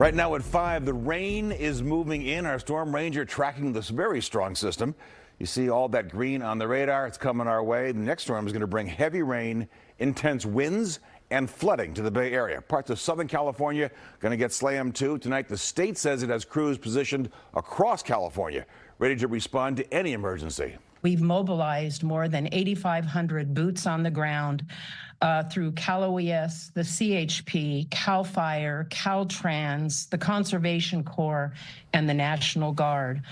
Right now at 5, the rain is moving in. Our storm ranger tracking this very strong system. You see all that green on the radar. It's coming our way. The next storm is going to bring heavy rain, intense winds, and flooding to the Bay Area. Parts of Southern California going to get slammed too. Tonight, the state says it has crews positioned across California, ready to respond to any emergency. We've mobilized more than 8,500 boots on the ground through Cal OES, the CHP, Cal Fire, Caltrans, the Conservation Corps, and the National Guard.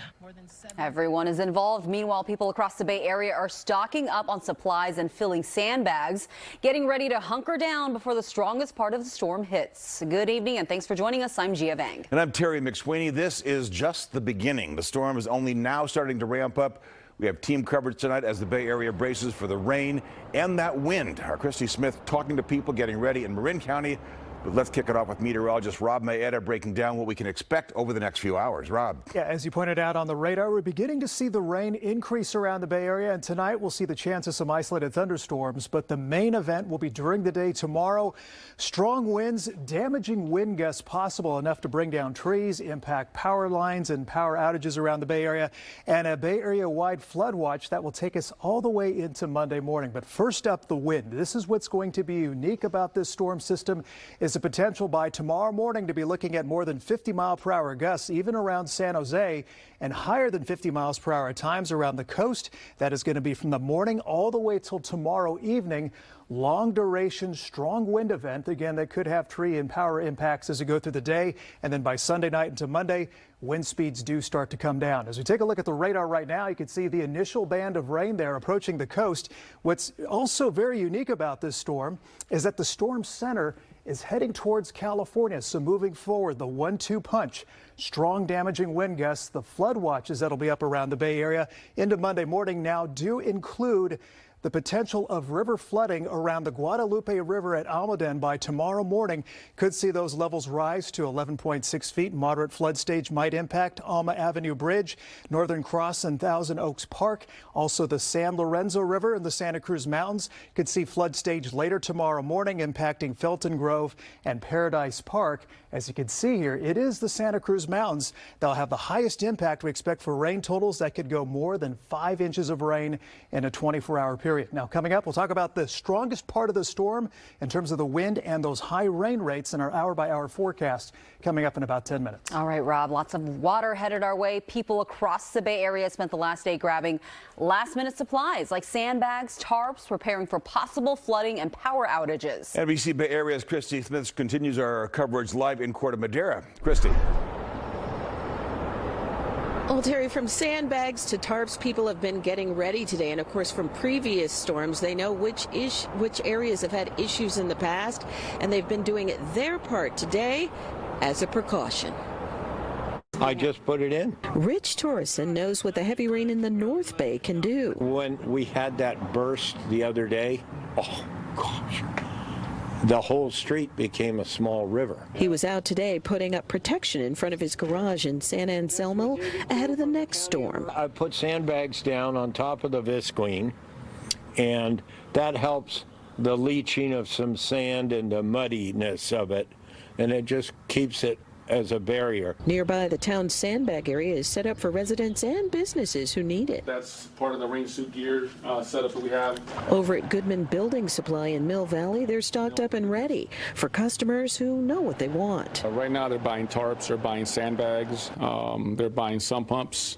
Everyone is involved. Meanwhile, people across the Bay Area are stocking up on supplies and filling sandbags, getting ready to hunker down before the strongest part of the storm hits. Good evening and thanks for joining us. I'm Gia Vang. And I'm Terry McSweeney. This is just the beginning. The storm is only now starting to ramp up. We have team coverage tonight as the Bay Area braces for the rain and that wind. Our Christie Smith talking to people getting ready in Marin County. But let's kick it off with meteorologist Rob Mayeda breaking down what we can expect over the next few hours. Rob. Yeah, as you pointed out on the radar, we're beginning to see the rain increase around the Bay Area, and tonight we'll see the chance of some isolated thunderstorms. But the main event will be during the day tomorrow. Strong winds, damaging wind gusts possible, enough to bring down trees, impact power lines and power outages around the Bay Area, and a Bay Area-wide flood watch that will take us all the way into Monday morning. But first up, the wind. This is what's going to be unique about this storm system. Is the potential by tomorrow morning to be looking at more than 50-mile-per-hour gusts, even around San Jose, and higher than 50 miles per hour at times around the coast. That is going to be from the morning all the way till tomorrow evening. Long duration, strong wind event, again, that could have tree and power impacts as we go through the day. And then by Sunday night into Monday, wind speeds do start to come down. As we take a look at the radar right now, you can see the initial band of rain there approaching the coast. What's also very unique about this storm is that the storm center is heading towards California. So moving forward, the 1-2 punch, strong damaging wind gusts, the flood watches that'll be up around the Bay Area into Monday morning now do include the potential of river flooding around the Guadalupe River at Almaden by tomorrow morning. Could see those levels rise to 11.6 feet. Moderate flood stage might impact Alma Avenue Bridge, Northern Cross and Thousand Oaks Park. Also the San Lorenzo River in the Santa Cruz Mountains could see flood stage later tomorrow morning, impacting Felton Grove and Paradise Park. As you can see here, it is the Santa Cruz Mountains that'll have the highest impact. We expect for rain totals that could go more than 5 inches of rain in a 24-hour period. Now, coming up, we'll talk about the strongest part of the storm in terms of the wind and those high rain rates in our hour-by-hour forecast coming up in about 10 minutes. All right, Rob, lots of water headed our way. People across the Bay Area spent the last day grabbing last-minute supplies like sandbags, tarps, preparing for possible flooding and power outages. NBC Bay Area's Christie Smith continues our coverage live in Corte Madera. Christie. Well, Terry, from sandbags to tarps, people have been getting ready today. And of course, from previous storms, they know which areas have had issues in the past, and they've been doing their part today as a precaution. I just put it in. Rich Torreson knows what the heavy rain in the North Bay can do. When we had that burst the other day, oh gosh, the whole street became a small river. He was out today putting up protection in front of his garage in San Anselmo ahead of the next storm. I put sandbags down on top of the visqueen, and that helps the leaching of some sand and the muddiness of it, and it just keeps it as a barrier. Nearby, the town's sandbag area is set up for residents and businesses who need it. That's part of the rain suit gear setup that we have. Over at Goodman Building Supply in Mill Valley, they're stocked up and ready for customers who know what they want. Right now, they're buying tarps, they're buying sandbags, they're buying sump pumps,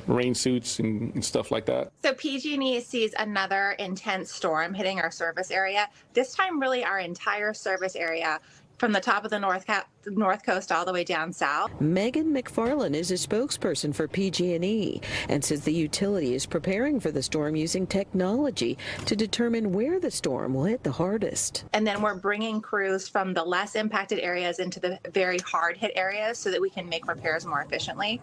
rain suits and stuff like that. So PG&E sees another intense storm hitting our service area. This time, really our entire service area, from the top of the north coast all the way down south. Megan McFarlane is a spokesperson for PG&E and says the utility is preparing for the storm using technology to determine where the storm will hit the hardest. And then we're bringing crews from the less impacted areas into the very hard hit areas so that we can make repairs more efficiently.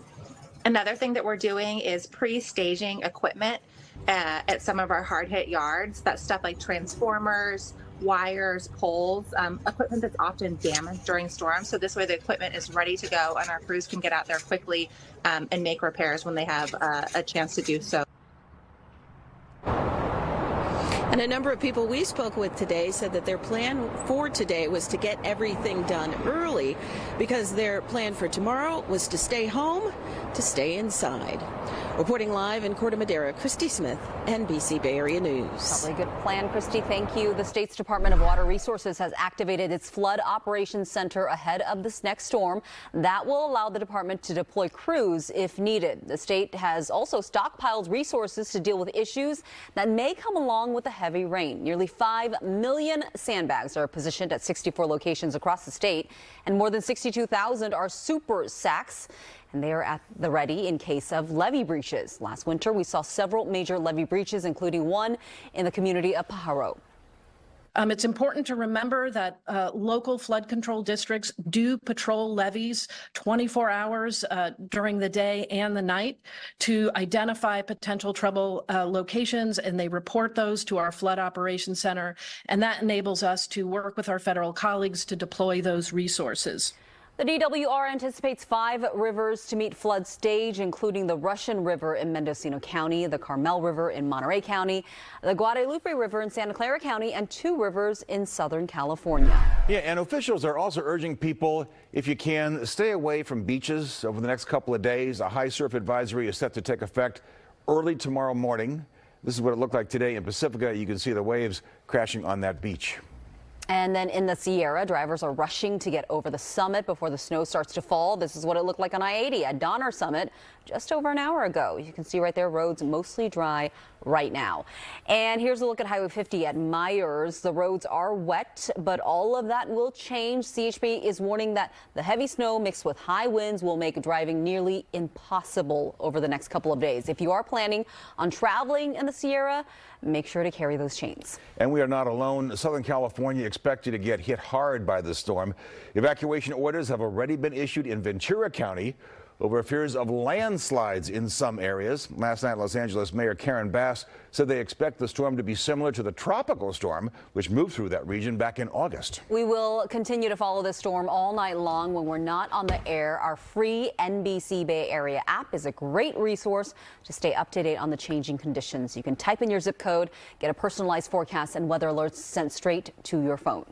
Another thing that we're doing is pre-staging equipment at some of our hard hit yards. That's stuff like transformers, wires, poles, equipment that's often damaged during storms. So this way the equipment is ready to go and our crews can get out there quickly and make repairs when they have a chance to do so. And And a number of people we spoke with today said that their plan for today was to get everything done early because their plan for tomorrow was to stay home, to stay inside. Reporting live in Corte Madera, Christie Smith, NBC Bay Area News. Probably a good plan, Christy. Thank you. The state's Department of Water Resources has activated its Flood Operations Center ahead of this next storm. That will allow the department to deploy crews if needed. The state has also stockpiled resources to deal with issues that may come along with the heavy rain. Nearly 5 million sandbags are positioned at 64 locations across the state, and more than 62,000 are super sacks. And they are at the ready in case of levee breaches. Last winter, we saw several major levee breaches, including one in the community of Pajaro. It's important to remember that local flood control districts do patrol levees 24 hours during the day and the night to identify potential trouble locations, and they report those to our Flood Operations Center, and that enables us to work with our federal colleagues to deploy those resources. The DWR anticipates 5 rivers to meet flood stage, including the Russian River in Mendocino County, the Carmel River in Monterey County, the Guadalupe River in Santa Clara County, and 2 rivers in Southern California. Yeah, and officials are also urging people, if you can, stay away from beaches over the next couple of days. A high surf advisory is set to take effect early tomorrow morning. This is what it looked like today in Pacifica. You can see the waves crashing on that beach. And then in the Sierra, drivers are rushing to get over the summit before the snow starts to fall. This is what it looked like on I-80 at Donner Summit just over an hour ago. You can see right there, roads mostly dry right now. And here's a look at Highway 50 at Myers. The roads are wet, but all of that will change. CHP is warning that the heavy snow mixed with high winds will make driving nearly impossible over the next couple of days. If you are planning on traveling in the Sierra, make sure to carry those chains. And we are not alone. Southern California expected to get hit hard by the storm. Evacuation orders have already been issued in Ventura County over fears of landslides in some areas. Last night, Los Angeles Mayor Karen Bass said they expect the storm to be similar to the tropical storm which moved through that region back in August. We will continue to follow this storm all night long when we're not on the air. Our free NBC Bay Area app is a great resource to stay up to date on the changing conditions. You can type in your zip code, get a personalized forecast and weather alerts sent straight to your phone.